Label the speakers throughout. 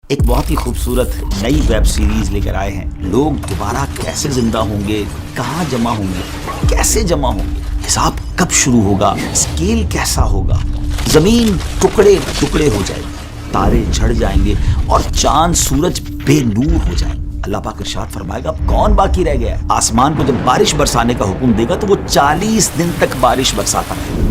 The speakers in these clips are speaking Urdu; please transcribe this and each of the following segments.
Speaker 1: ایک بہت ہی خوبصورت نئی ویب سیریز لے کر آئے ہیں. لوگ دوبارہ کیسے زندہ ہوں گے, کہاں جمع ہوں گے, کیسے جمع ہوں گے, حساب کب شروع ہوگا, اسکیل کیسا ہوگا, زمین ٹکڑے ٹکڑے ہو جائے گی, تارے جھڑ جائیں گے اور چاند سورج بے نور ہو جائیں گے. اللہ پاک ارشاد فرمائے گا اب کون باقی رہ گیا ہے؟ آسمان کو جب بارش برسانے کا حکم دے گا تو وہ 40 دن تک بارش برساتا رہے گا.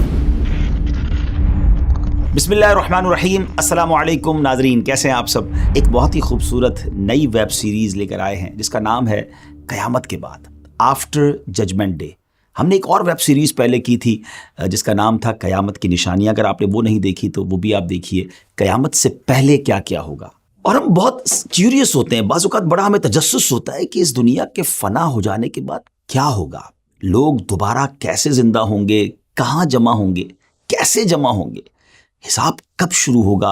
Speaker 1: بسم اللہ الرحمن الرحیم. السلام علیکم ناظرین, کیسے ہیں آپ سب؟ ایک بہت ہی خوبصورت نئی ویب سیریز لے کر آئے ہیں جس کا نام ہے قیامت کے بعد, آفٹر ججمنٹ ڈے. ہم نے ایک اور ویب سیریز پہلے کی تھی جس کا نام تھا قیامت کی نشانیاں. اگر آپ نے وہ نہیں دیکھی تو وہ بھی آپ دیکھیے, قیامت سے پہلے کیا کیا ہوگا. اور ہم بہت کیوریس ہوتے ہیں, بعض اوقات بڑا ہمیں تجسس ہوتا ہے کہ اس دنیا کے فنا ہو جانے کے بعد کیا ہوگا, لوگ دوبارہ کیسے زندہ ہوں گے, کہاں جمع ہوں گے, کیسے جمع ہوں گے, حساب کب شروع ہوگا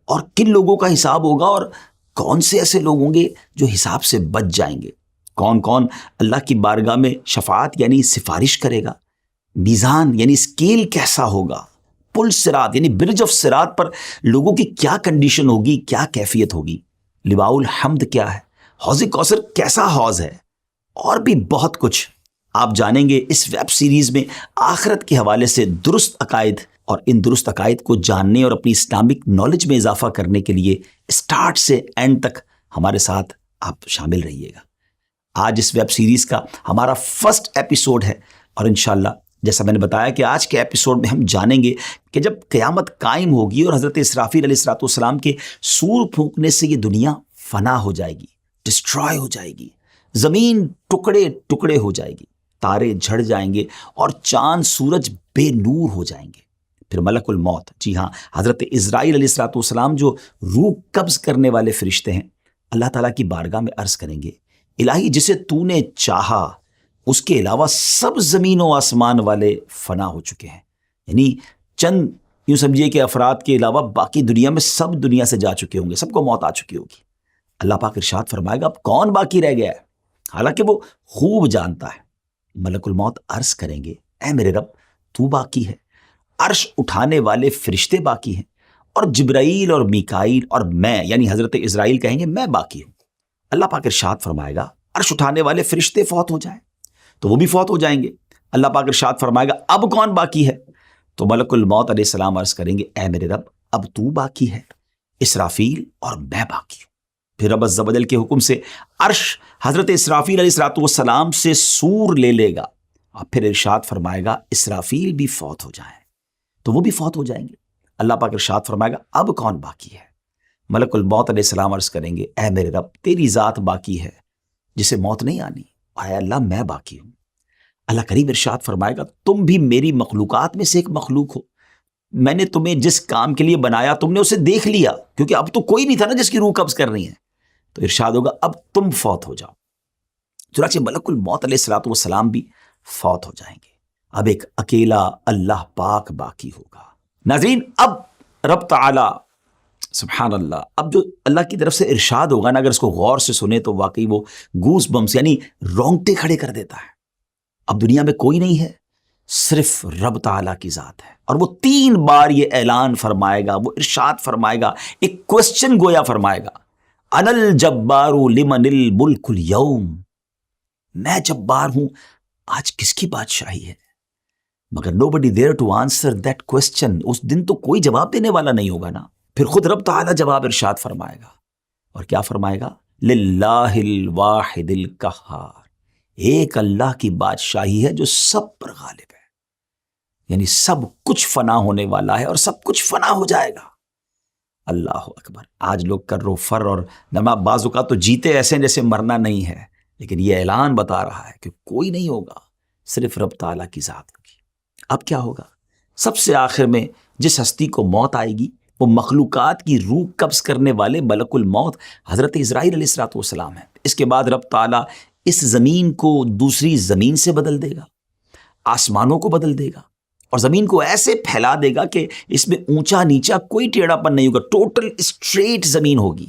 Speaker 1: اور کن لوگوں کا حساب ہوگا, اور کون سے ایسے لوگ ہوں گے جو حساب سے بچ جائیں گے, کون کون اللہ کی بارگاہ میں شفاعت یعنی سفارش کرے گا, میزان یعنی اسکیل کیسا ہوگا, پل صراط یعنی برج آف صراط پر لوگوں کی کیا کنڈیشن ہوگی, کیا کیفیت ہوگی, لواء الحمد کیا ہے, حوض کوثر کیسا حوض ہے, اور بھی بہت کچھ آپ جانیں گے اس ویب سیریز میں. آخرت کے حوالے سے درست عقائد, اور ان درست عقائد کو جاننے اور اپنی اسلامک نالج میں اضافہ کرنے کے لیے اسٹارٹ سے اینڈ تک ہمارے ساتھ آپ شامل رہیے گا. آج اس ویب سیریز کا ہمارا فرسٹ ایپیسوڈ ہے, اور انشاءاللہ جیسا میں نے بتایا کہ آج کے ایپیسوڈ میں ہم جانیں گے کہ جب قیامت قائم ہوگی اور حضرت اسرافیل علیہ السلام کے سور پھونکنے سے یہ دنیا فنا ہو جائے گی, ڈسٹرائے ہو جائے گی, زمین ٹکڑے ٹکڑے ہو جائے گی, تارے جھڑ جائیں گے اور چاند سورج بے نور ہو جائیں گے. پھر ملک الموت, جی ہاں حضرت عزرائیل علیہ السلام جو روح قبض کرنے والے فرشتے ہیں, اللہ تعالیٰ کی بارگاہ میں عرض کریں گے الہی جسے تو نے چاہا اس کے علاوہ سب زمین و آسمان والے فنا ہو چکے ہیں. یعنی چند یوں سمجھیے کہ افراد کے علاوہ باقی دنیا میں سب دنیا سے جا چکے ہوں گے, سب کو موت آ چکی ہوگی. اللہ پاک ارشاد فرمائے گا اب کون باقی رہ گیا ہے, حالانکہ وہ خوب جانتا ہے. ملک الموت عرض کریں گے اے میرے رب تو باقی ہے, عرش اٹھانے والے فرشتے باقی ہیں, اور جبرائیل اور میکائیل اور میں یعنی حضرت اسرائیل کہیں گے میں باقی ہوں. اللہ پاک ارشاد فرمائے گا عرش اٹھانے والے فرشتے فوت ہو جائیں تو وہ بھی فوت ہو جائیں گے. اللہ پاک ارشاد فرمائے گا اب کون باقی ہے, تو ملک الموت علیہ السلام عرض کریں گے اے میرے رب اب تو باقی ہے, اسرافیل اور میں باقی ہوں. پھر رب عز و جل کے حکم سے عرش حضرت اسرافیل علیہ السلام سے سور لے لے گا, اور پھر ارشاد فرمائے گا اسرافیل بھی فوت ہو جائیں تو وہ بھی فوت ہو جائیں گے. اللہ پاک ارشاد فرمائے گا اب کون باقی ہے, ملک الموت علیہ السلام عرض کریں گے اے میرے رب تیری ذات باقی ہے جسے موت نہیں آنی, اے اللہ میں باقی ہوں. اللہ کریم ارشاد فرمائے گا تم بھی میری مخلوقات میں سے ایک مخلوق ہو, میں نے تمہیں جس کام کے لیے بنایا تم نے اسے دیکھ لیا, کیونکہ اب تو کوئی نہیں تھا نا جس کی روح قبض کرنی ہے, تو ارشاد ہوگا اب تم فوت ہو جاؤ. چنانچہ ملک الموت علیہ السلام بھی فوت ہو جائیں گے. اب ایک اکیلا اللہ پاک باقی ہوگا. ناظرین اب رب تعالی سبحان اللہ, اب جو اللہ کی طرف سے ارشاد ہوگا نا, اگر اس کو غور سے سنے تو واقعی وہ گوس بمس یعنی رونگٹے کھڑے کر دیتا ہے. اب دنیا میں کوئی نہیں ہے, صرف رب تعالیٰ کی ذات ہے, اور وہ 3 بار یہ اعلان فرمائے گا, وہ ارشاد فرمائے گا, ایک کوسچن گویا فرمائے گا انا الجبار لمن الملک اليوم, میں جبار ہوں, آج کس کی بادشاہی ہے. مگر nobody there to answer that question, اس دن تو کوئی جواب دینے والا نہیں ہوگا نا. پھر خود رب تعالیٰ جواب ارشاد فرمائے گا, اور کیا فرمائے گا للہ الواحد القہار, ایک اللہ کی بادشاہی ہے جو سب پر غالب ہے, یعنی سب کچھ فنا ہونے والا ہے اور سب کچھ فنا ہو جائے گا. اللہ اکبر. آج لوگ کر و فر اور نما بعض اوقات تو جیتے ایسے ہیں جیسے مرنا نہیں ہے, لیکن یہ اعلان بتا رہا ہے کہ کوئی نہیں ہوگا, صرف رب تعالیٰ کی ذات ہوگی. اب کیا ہوگا, سب سے آخر میں جس ہستی کو موت آئے گی وہ مخلوقات کی روح قبض کرنے والے ملک الموت حضرت اسرائیل علیہ السلام ہیں. اس کے بعد رب تعالیٰ اس زمین کو دوسری زمین سے بدل دے گا, آسمانوں کو بدل دے گا, اور زمین کو ایسے پھیلا دے گا کہ اس میں اونچا نیچا کوئی ٹیڑھا پن نہیں ہوگا, ٹوٹل اسٹریٹ زمین ہوگی.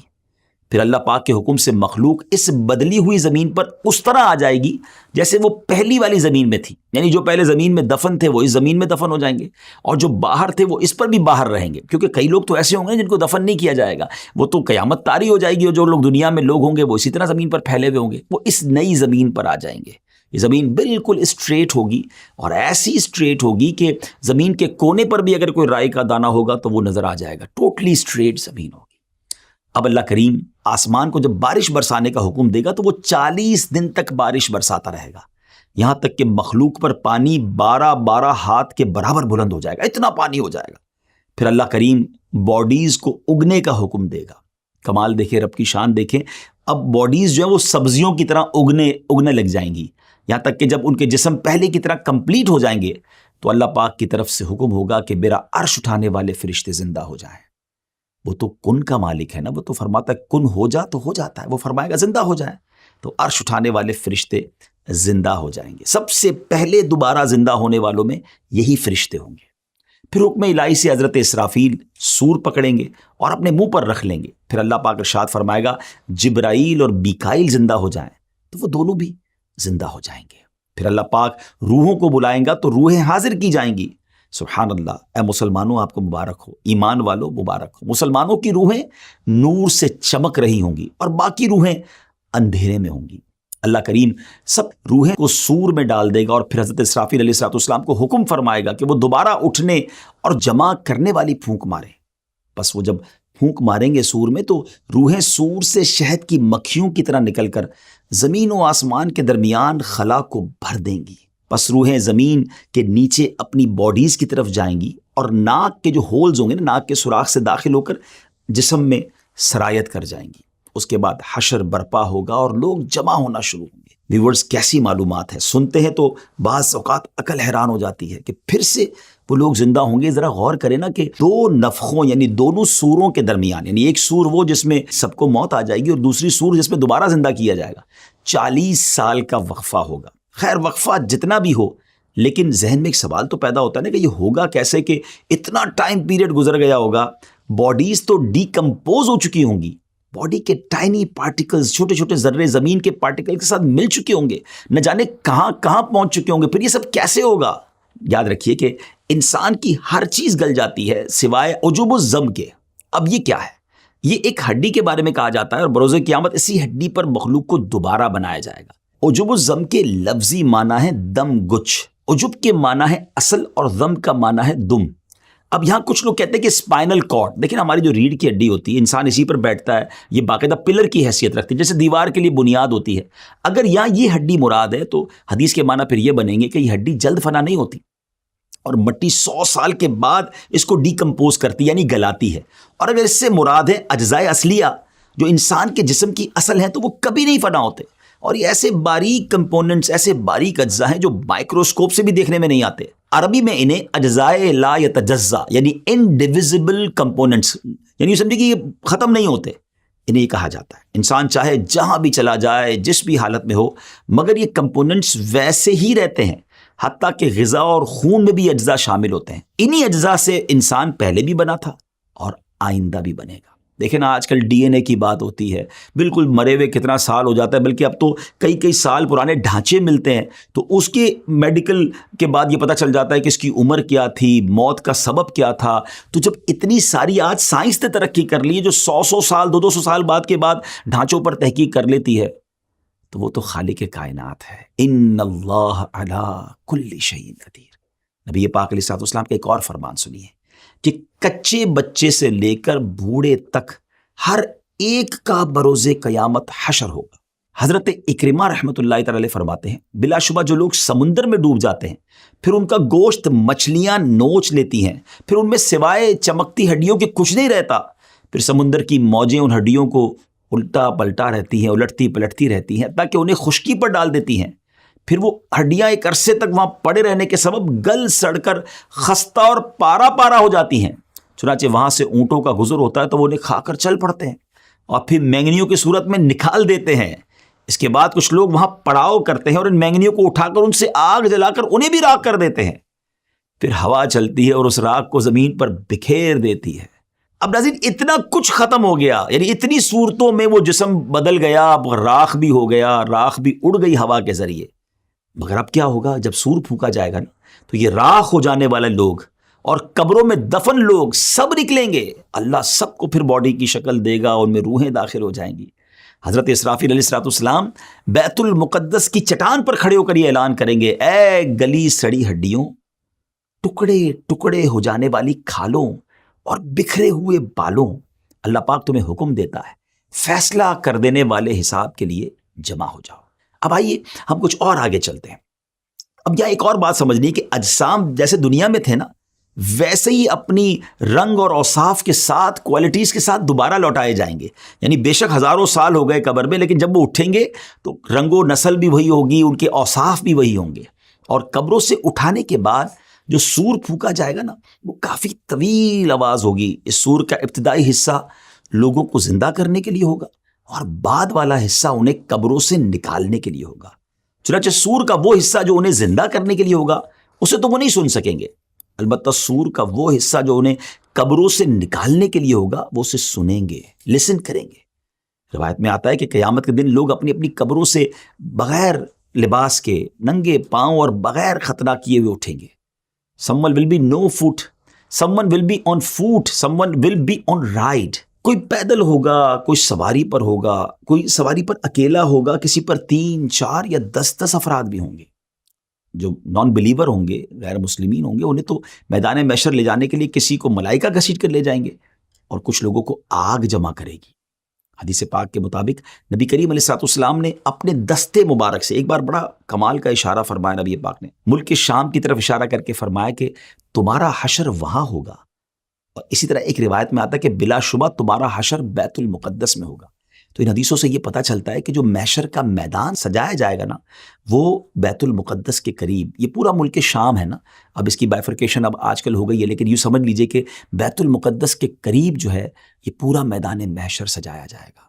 Speaker 1: پھر اللہ پاک کے حکم سے مخلوق اس بدلی ہوئی زمین پر اس طرح آ جائے گی جیسے وہ پہلی والی زمین میں تھی، یعنی جو پہلے زمین میں دفن تھے وہ اس زمین میں دفن ہو جائیں گے، اور جو باہر تھے وہ اس پر بھی باہر رہیں گے، کیونکہ کئی لوگ تو ایسے ہوں گے جن کو دفن نہیں کیا جائے گا، وہ تو قیامت طاری ہو جائے گی، اور جو لوگ دنیا میں لوگ ہوں گے وہ اسی طرح زمین پر پھیلے ہوئے ہوں گے، وہ اس نئی زمین پر آ جائیں گے۔ یہ زمین بالکل اسٹریٹ ہوگی، اور ایسی اسٹریٹ ہوگی کہ زمین کے کونے پر بھی اگر کوئی رائی کا دانہ ہوگا تو وہ نظر آ جائے گا، ٹوٹلی اسٹریٹ زمین ہوگی۔ اب اللہ کریم آسمان کو جب بارش برسانے کا حکم دے گا تو وہ 40 دن تک بارش برساتا رہے گا، یہاں تک کہ مخلوق پر پانی 12 ہاتھ کے برابر بلند ہو جائے گا، اتنا پانی ہو جائے گا۔ پھر اللہ کریم باڈیز کو اگنے کا حکم دے گا۔ کمال دیکھیں، رب کی شان دیکھیں، اب باڈیز جو ہیں وہ سبزیوں کی طرح اگنے لگ جائیں گی، یہاں تک کہ جب ان کے جسم پہلے کی طرح کمپلیٹ ہو جائیں گے تو اللہ پاک کی طرف سے حکم ہوگا کہ میرا عرش اٹھانے والے فرشتے زندہ ہو جائیں۔ وہ تو کن کا مالک ہے نا، وہ تو فرماتا ہے کن ہو جا تو ہو جاتا ہے، وہ فرمائے گا زندہ ہو جائے، تو عرش اٹھانے والے فرشتے زندہ ہو جائیں گے۔ سب سے پہلے دوبارہ زندہ ہونے والوں میں یہی فرشتے ہوں گے۔ پھر حکم الہی سے حضرت اسرافیل سور پکڑیں گے اور اپنے منہ پر رکھ لیں گے، پھر اللہ پاک ارشاد فرمائے گا جبرائیل اور میکائیل زندہ ہو جائیں تو وہ دونوں بھی زندہ ہو جائیں گے۔ پھر اللہ پاک روحوں کو بلائیں گا تو روحیں حاضر کی جائیں گی۔ سبحان اللہ، اے مسلمانوں آپ کو مبارک ہو، ایمان والو مبارک ہو۔ مسلمانوں کی روحیں نور سے چمک رہی ہوں گی اور باقی روحیں اندھیرے میں ہوں گی۔ اللہ کریم سب روحیں کو سور میں ڈال دے گا، اور پھر حضرت اسرافیل علیہ السلام کو حکم فرمائے گا کہ وہ دوبارہ اٹھنے اور جمع کرنے والی پھونک ماریں۔ بس وہ جب پھونک ماریں گے سور میں تو روحیں سور سے شہد کی مکھیوں کی طرح نکل کر زمین و آسمان کے درمیان خلا کو بھر دیں گی۔ پس روحیں زمین کے نیچے اپنی باڈیز کی طرف جائیں گی، اور ناک کے جو ہولز ہوں گے نا، ناک کے سوراخ سے داخل ہو کر جسم میں سرایت کر جائیں گی۔ اس کے بعد حشر برپا ہوگا اور لوگ جمع ہونا شروع ہوں گے۔ ویورز کیسی معلومات ہے، سنتے ہیں تو بعض اوقات عقل حیران ہو جاتی ہے کہ پھر سے وہ لوگ زندہ ہوں گے۔ ذرا غور کریں نا کہ دو نفخوں یعنی دونوں سوروں کے درمیان، یعنی ایک سور وہ جس میں سب کو موت آ جائے گی، اور دوسری سور جس میں دوبارہ زندہ کیا جائے گا، 40 سال کا وقفہ ہوگا۔ خیر وقفہ جتنا بھی ہو، لیکن ذہن میں ایک سوال تو پیدا ہوتا ہے نا کہ یہ ہوگا کیسے کہ اتنا ٹائم پیریڈ گزر گیا ہوگا، باڈیز تو ڈیکمپوز ہو چکی ہوں گی، باڈی کے ٹائنی پارٹیکلز، چھوٹے چھوٹے ذرے زمین کے پارٹیکل کے ساتھ مل چکے ہوں گے، نہ جانے کہاں کہاں پہنچ چکے ہوں گے۔ پھر یہ سب کیسے ہوگا؟ یاد رکھیے کہ انسان کی ہر چیز گل جاتی ہے سوائے عجوب الضم کے۔ اب یہ کیا ہے؟ یہ ایک ہڈی کے بارے میں کہا جاتا ہے، اور بروز قیامت اسی ہڈی پر مخلوق کو دوبارہ بنایا جائے گا۔ عجوب الضم کے لفظی معنی ہے دم گچھ، عجب کے معنی ہے اصل، اور ضم کا معنی ہے دم۔ اب یہاں کچھ لوگ کہتے ہیں کہ اسپائنل کارڈ، دیکھیں ہماری جو ریڑھ کی ہڈی ہوتی ہے، انسان اسی پر بیٹھتا ہے، یہ باقاعدہ پلر کی حیثیت رکھتی ہے، جیسے دیوار کے لیے بنیاد ہوتی ہے۔ اگر یہاں یہ ہڈی مراد ہے تو حدیث کے معنی پھر یہ بنیں گے کہ یہ ہڈی جلد فنا نہیں ہوتی، اور مٹی 100 سال کے بعد اس کو ڈیکمپوز کرتی یعنی گلاتی ہے۔ اور اگر اس سے مراد ہے اجزائے اصلیہ جو انسان کے جسم کی اصل ہیں تو وہ کبھی نہیں فنا ہوتے، اور یہ ایسے باریک کمپوننٹس، ایسے باریک اجزاء ہیں جو مائکروسکوپ سے بھی دیکھنے میں نہیں آتے۔ عربی میں انہیں اجزائے لا یتجزا یعنی انڈیویزبل کمپوننٹس، یعنی سمجھے کہ یہ ختم نہیں ہوتے، انہیں یہ کہا جاتا ہے۔ انسان چاہے جہاں بھی چلا جائے، جس بھی حالت میں ہو، مگر یہ کمپوننٹس ویسے ہی رہتے ہیں، حتیٰ کہ غذا اور خون میں بھی اجزاء شامل ہوتے ہیں۔ انہی اجزاء سے انسان پہلے بھی بنا تھا اور آئندہ بھی بنے گا۔ دیکھیں نا آج کل ڈی این اے کی بات ہوتی ہے، بالکل مرے ہوئے کتنا سال ہو جاتا ہے، بلکہ اب تو کئی سال پرانے ڈھانچے ملتے ہیں، تو اس کے میڈیکل کے بعد یہ پتہ چل جاتا ہے کہ اس کی عمر کیا تھی، موت کا سبب کیا تھا۔ تو جب اتنی ساری آج سائنس نے ترقی کر لی ہے جو 100 سال 200 سال بعد کے بعد ڈھانچوں پر تحقیق کر لیتی ہے، تو وہ تو خالق کائنات ہے۔ ان اللہ علی کل شیء قدیر۔ نبی پاک علیہ السلام کا ایک اور فرمان سنیے کہ کچے بچے سے لے کر بوڑھے تک ہر ایک کا بروز قیامت حشر ہوگا۔ حضرت اکرمہ رحمۃ اللہ تعالی فرماتے ہیں بلا شبہ جو لوگ سمندر میں ڈوب جاتے ہیں، پھر ان کا گوشت مچھلیاں نوچ لیتی ہیں، پھر ان میں سوائے چمکتی ہڈیوں کے کچھ نہیں رہتا، پھر سمندر کی موجیں ان ہڈیوں کو الٹا پلٹا رہتی ہیں، الٹتی پلٹتی رہتی ہیں تاکہ انہیں خشکی پر ڈال دیتی ہیں، پھر وہ ہڈیاں ایک عرصے تک وہاں پڑے رہنے کے سبب گل سڑ کر خستہ اور پارا پارا ہو جاتی ہیں۔ چنانچہ وہاں سے اونٹوں کا گزر ہوتا ہے تو وہ انہیں کھا کر چل پڑتے ہیں اور پھر مینگنیوں کی صورت میں نکال دیتے ہیں۔ اس کے بعد کچھ لوگ وہاں پڑاؤ کرتے ہیں اور ان مینگنیوں کو اٹھا کر ان سے آگ جلا کر انہیں بھی راکھ کر دیتے ہیں، پھر ہوا چلتی ہے اور اس راکھ کو زمین پر بکھیر دیتی ہے۔ اب ناظرین اتنا کچھ ختم ہو گیا، یعنی اتنی صورتوں میں وہ جسم بدل گیا، اب راکھ بھی ہو گیا، راکھ بھی اڑ گئی ہوا کے ذریعے، مگر اب کیا ہوگا جب سور پھونکا جائے گا نا، تو یہ راکھ ہو جانے والے لوگ اور قبروں میں دفن لوگ سب نکلیں گے، اللہ سب کو پھر باڈی کی شکل دے گا، ان میں روحیں داخل ہو جائیں گی۔ حضرت اسرافیل علیہ السلام بیت المقدس کی چٹان پر کھڑے ہو کر یہ اعلان کریں گے، اے گلی سڑی ہڈیوں، ٹکڑے ٹکڑے ہو جانے والی کھالوں اور بکھرے ہوئے بالوں، اللہ پاک تمہیں حکم دیتا ہے فیصلہ کر دینے والے حساب کے لیے جمع ہو جاؤ۔ اب آئیے ہم کچھ اور آگے چلتے ہیں۔ اب یہاں ایک اور بات سمجھنی ہے کہ اجسام جیسے دنیا میں تھے نا، ویسے ہی اپنی رنگ اور اوصاف کے ساتھ، کوالٹیز کے ساتھ دوبارہ لوٹائے جائیں گے، یعنی بے شک ہزاروں سال ہو گئے قبر میں، لیکن جب وہ اٹھیں گے تو رنگ و نسل بھی وہی ہوگی، ان کے اوصاف بھی وہی ہوں گے۔ اور قبروں سے اٹھانے کے بعد جو سور پھونکا جائے گا نا، وہ کافی طویل آواز ہوگی۔ اس سور کا ابتدائی حصہ لوگوں کو زندہ کرنے کے لیے ہوگا اور بعد والا حصہ انہیں قبروں سے نکالنے کے لیے ہوگا۔ چنانچہ سور کا وہ حصہ جو انہیں زندہ کرنے کے لیے ہوگا اسے تو وہ نہیں سن سکیں گے، البتہ سور کا وہ حصہ جو انہیں قبروں سے نکالنے کے لیے ہوگا وہ اسے سنیں گے، لسن کریں گے۔ روایت میں آتا ہے کہ قیامت کے دن لوگ اپنی اپنی قبروں سے بغیر لباس کے، ننگے پاؤں اور بغیر ختنہ کیے ہوئے اٹھیں گے۔ Someone will be no foot, someone will be on foot, someone will be on ride. کوئی پیدل ہوگا، کوئی سواری پر ہوگا، کوئی سواری پر اکیلا ہوگا، کسی پر 3، 4 یا 10 افراد بھی ہوں گے۔ جو نان بلیور ہوں گے، غیر مسلمین ہوں گے، انہیں تو میدان محشر لے جانے کے لیے کسی کو ملائکہ گھسیٹ کر لے جائیں گے اور کچھ لوگوں کو آگ جمع کرے گی۔ حدیث پاک کے مطابق نبی کریم علیہ السلام نے اپنے دستے مبارک سے ایک بار بڑا کمال کا اشارہ فرمایا، نبی پاک نے ملک کے شام کی طرف اشارہ کر کے فرمایا کہ تمہارا حشر وہاں ہوگا، اور اسی طرح ایک روایت میں آتا ہے کہ بلا شبہ تمہارا حشر بیت المقدس میں ہوگا۔ تو ان حدیثوں سے یہ پتہ چلتا ہے کہ جو محشر کا میدان سجایا جائے گا نا، وہ بیت المقدس کے قریب، یہ پورا ملک شام ہے نا، اب اس کی بائفرکیشن اب آج کل ہو گئی ہے، لیکن یوں سمجھ لیجئے کہ بیت المقدس کے قریب جو ہے یہ پورا میدان محشر سجایا جائے گا۔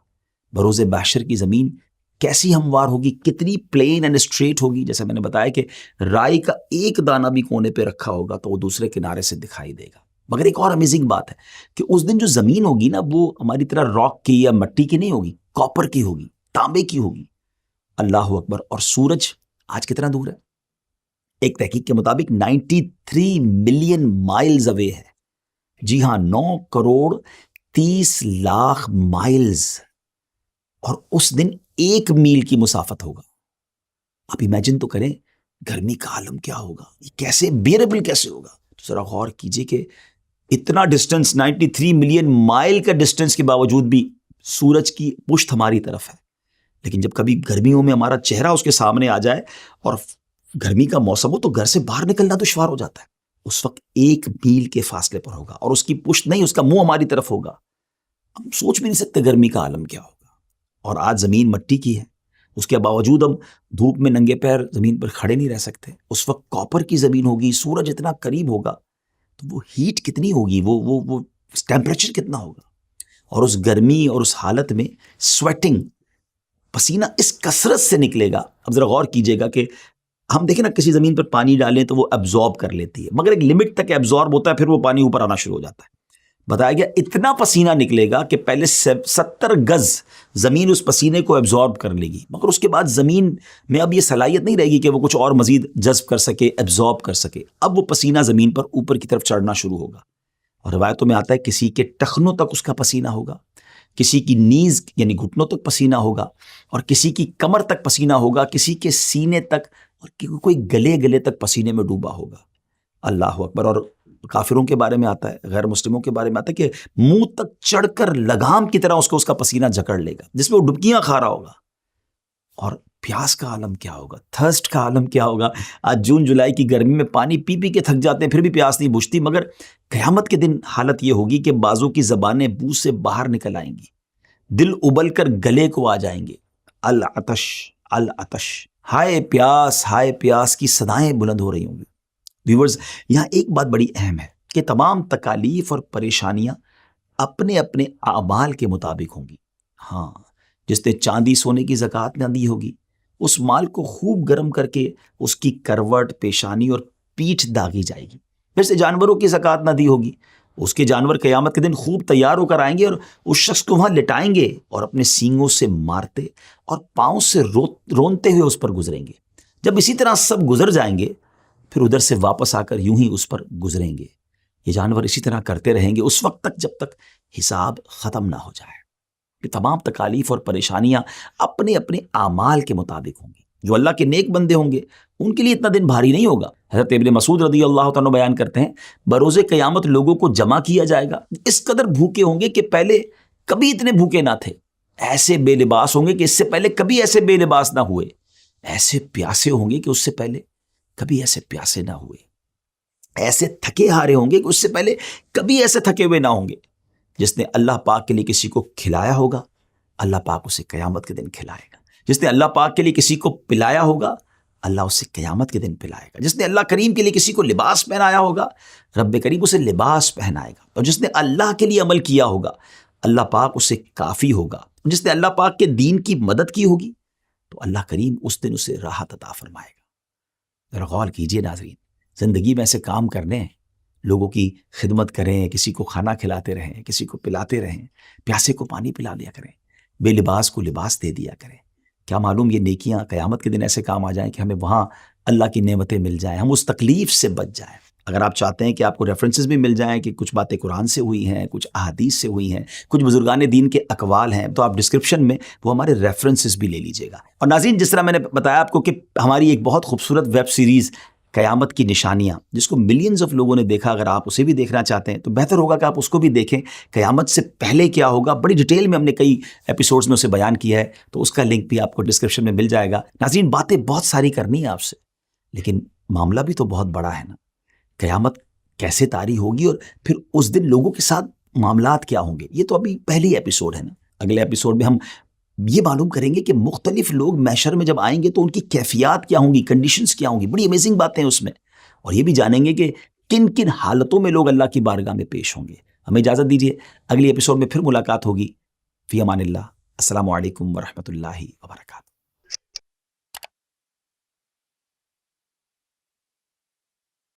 Speaker 1: بروز محشر کی زمین کیسی ہموار ہوگی، کتنی پلین اینڈ اسٹریٹ ہوگی، جیسے میں نے بتایا کہ رائی کا ایک دانہ بھی کونے پہ رکھا ہوگا تو وہ دوسرے کنارے سے دکھائی دے گا۔ مگر ایک اور امیزنگ بات ہے کہ اس دن جو زمین ہوگی نا، وہ ہماری طرح راک کی یا مٹی کی نہیں ہوگی، کاپر کی ہوگی، تانبے کی ہوگی۔ اللہ اکبر۔ اور سورج آج کتنا دور ہے؟ ایک تحقیق کے مطابق 93 ملین مائلز اوے ہے۔ جی ہاں، 9 کروڑ 30 لاکھ مائلز، اور اس دن 1 میل کی مسافت ہوگا۔ آپ امیجن تو کریں گرمی کا عالم کیا ہوگا، یہ کیسے بیئربل کیسے ہوگا۔ تو ذرا غور کیجئے کہ اتنا ڈسٹنس، 93 ملین مائل کا ڈسٹنس کے باوجود بھی سورج کی پشت ہماری طرف ہے، لیکن جب کبھی گرمیوں میں ہمارا چہرہ اس کے سامنے آ جائے اور گرمی کا موسم ہو تو گھر سے باہر نکلنا دشوار ہو جاتا ہے۔ اس وقت 1 میل کے فاصلے پر ہوگا اور اس کی پشت نہیں، اس کا منہ ہماری طرف ہوگا۔ ہم سوچ بھی نہیں سکتے گرمی کا عالم کیا ہوگا۔ اور آج زمین مٹی کی ہے، اس کے باوجود ہم دھوپ میں ننگے پیر زمین پر کھڑے نہیں رہ سکتے۔ اس وقت کاپر کی زمین ہوگی، سورج اتنا قریب ہوگا تو وہ ہیٹ کتنی ہوگی، وہ ٹیمپریچر کتنا ہوگا، اور اس گرمی اور اس حالت میں سویٹنگ، پسینہ اس کثرت سے نکلے گا۔ اب ذرا غور کیجئے گا کہ ہم دیکھیں نا کسی زمین پر پانی ڈالیں تو وہ ایبزارب کر لیتی ہے، مگر ایک لمٹ تک ایبزارب ہوتا ہے، پھر وہ پانی اوپر آنا شروع ہو جاتا ہے۔ بتایا گیا اتنا پسینہ نکلے گا کہ پہلے 70 گز زمین اس پسینے کو ایبزارب کر لے گی، مگر اس کے بعد زمین میں اب یہ صلاحیت نہیں رہے گی کہ وہ کچھ اور مزید جذب کر سکے، ایبزارب کر سکے۔ اب وہ پسینہ زمین پر اوپر کی طرف چڑھنا شروع ہوگا، اور روایتوں میں آتا ہے کسی کے ٹخنوں تک اس کا پسینہ ہوگا، کسی کی نیز یعنی گھٹنوں تک پسینہ ہوگا، اور کسی کی کمر تک پسینہ ہوگا، کسی کے سینے تک، اور کوئی گلے تک پسینے میں ڈوبا ہوگا۔ اللہ اکبر۔ اور کافروں کے بارے میں آتا ہے، غیر مسلموں کے بارے میں آتا ہے کہ منہ تک چڑھ کر لگام کی طرح اس کا پسینہ جکڑ لے گا، جس میں وہ ڈبکیاں کھا رہا ہوگا۔ اور پیاس کا عالم کیا ہوگا، تھرسٹ کا عالم کیا ہوگا۔ آج جون جولائی کی گرمی میں پانی پی پی کے تھک جاتے ہیں، پھر بھی پیاس نہیں بجھتی، مگر قیامت کے دن حالت یہ ہوگی کہ بعضوں کی زبانیں منہ سے باہر نکل آئیں گی، دل ابل کر گلے کو آ جائیں گے۔ العطش العطش، ہائے پیاس کی صدائیں بلند ہو رہی ہوں گی۔ ویورز، یہاں ایک بات بڑی اہم ہے کہ تمام تکالیف اور پریشانیاں اپنے اپنے اعمال کے مطابق ہوں گی۔ ہاں، جس نے چاندی سونے کی زکوٰۃ نہ دی ہوگی، اس مال کو خوب گرم کر کے اس کی کروٹ، پیشانی اور پیٹھ داغی جائے گی۔ پھر سے جانوروں کی زکوٰۃ نہ دی ہوگی اس کے جانور قیامت کے دن خوب تیار ہو کر آئیں گے اور اس شخص کو وہاں لٹائیں گے اور اپنے سینگوں سے مارتے اور پاؤں سے رونتے ہوئے اس پر گزریں گے۔ جب اسی طرح سب گزر جائیں گے پھر ادھر سے واپس آ کر یوں ہی اس پر گزریں گے۔ یہ جانور اسی طرح کرتے رہیں گے اس وقت تک جب تک حساب ختم نہ ہو جائے۔ یہ تمام تکالیف اور پریشانیاں اپنے اپنے اعمال کے مطابق ہوں گی۔ جو اللہ کے نیک بندے ہوں گے ان کے لیے اتنا دن بھاری نہیں ہوگا۔ حضرت ابن مسعود رضی اللہ تعالیٰ بیان کرتے ہیں بروز قیامت لوگوں کو جمع کیا جائے گا، اس قدر بھوکے ہوں گے کہ پہلے کبھی اتنے بھوکے نہ تھے، ایسے بے لباس ہوں گے کہ اس سے پہلے کبھی ایسے بے لباس نہ ہوئے، ایسے پیاسے ہوں گے کہ اس سے پہلے کبھی ایسے پیاسے نہ ہوئے، ایسے تھکے ہارے ہوں گے کہ اس سے پہلے کبھی ایسے تھکے ہوئے نہ ہوں گے۔ جس نے اللہ پاک کے لیے کسی کو کھلایا ہوگا اللہ پاک اسے قیامت کے دن کھلائے گا، جس نے اللہ پاک کے لیے کسی کو پلایا ہوگا اللہ اسے قیامت کے دن پلائے گا، جس نے اللہ کریم کے لیے کسی کو لباس پہنایا ہوگا رب کریم اسے لباس پہنائے گا، اور جس نے اللہ کے لیے عمل کیا ہوگا اللہ پاک اسے کافی ہوگا، جس نے اللہ پاک کے دین کی مدد کی ہوگی تو اللہ کریم اس دن اسے راحت عطا فرمائے گا۔ ذرا غور کیجئے ناظرین، زندگی میں ایسے کام کرنے ہیں، لوگوں کی خدمت کریں، کسی کو کھانا کھلاتے رہیں، کسی کو پلاتے رہیں، پیاسے کو پانی پلا دیا کریں، بے لباس کو لباس دے دیا کریں۔ کیا معلوم یہ نیکیاں قیامت کے دن ایسے کام آ جائیں کہ ہمیں وہاں اللہ کی نعمتیں مل جائیں، ہم اس تکلیف سے بچ جائیں۔ اگر آپ چاہتے ہیں کہ آپ کو ریفرنسز بھی مل جائیں کہ کچھ باتیں قرآن سے ہوئی ہیں، کچھ احادیث سے ہوئی ہیں، کچھ بزرگان دین کے اقوال ہیں، تو آپ ڈسکرپشن میں وہ ہمارے ریفرنسز بھی لے لیجئے گا۔ اور ناظرین، جس طرح میں نے بتایا آپ کو کہ ہماری ایک بہت خوبصورت ویب سیریز قیامت کی نشانیاں، جس کو ملینز آف لوگوں نے دیکھا، اگر آپ اسے بھی دیکھنا چاہتے ہیں تو بہتر ہوگا کہ آپ اس کو بھی دیکھیں۔ قیامت سے پہلے کیا ہوگا بڑی ڈیٹیل میں ہم نے کئی ایپیسوڈز میں اسے بیان کیا ہے، تو اس کا لنک بھی آپ کو ڈسکرپشن میں مل جائے گا۔ ناظرین، باتیں بہت ساری کرنی ہے آپ سے، لیکن معاملہ بھی تو بہت بڑا ہے نا۔ قیامت کیسے طاری ہوگی اور پھر اس دن لوگوں کے ساتھ معاملات کیا ہوں گے، یہ تو ابھی پہلی ایپیسوڈ ہے نا۔ اگلے ایپیسوڈ میں ہم یہ معلوم کریں گے کہ مختلف لوگ محشر میں جب آئیں گے تو ان کی کیفیات کیا ہوں گی، کنڈیشنز کیا ہوں گی، بڑی امیزنگ باتیں ہیں اس میں، اور یہ بھی جانیں گے کہ کن کن حالتوں میں لوگ اللہ کی بارگاہ میں پیش ہوں گے۔ ہمیں اجازت دیجیے، اگلی ایپیسوڈ میں پھر ملاقات ہوگی۔ فی امان اللہ، السلام علیکم ورحمۃ اللہ وبرکاتہ۔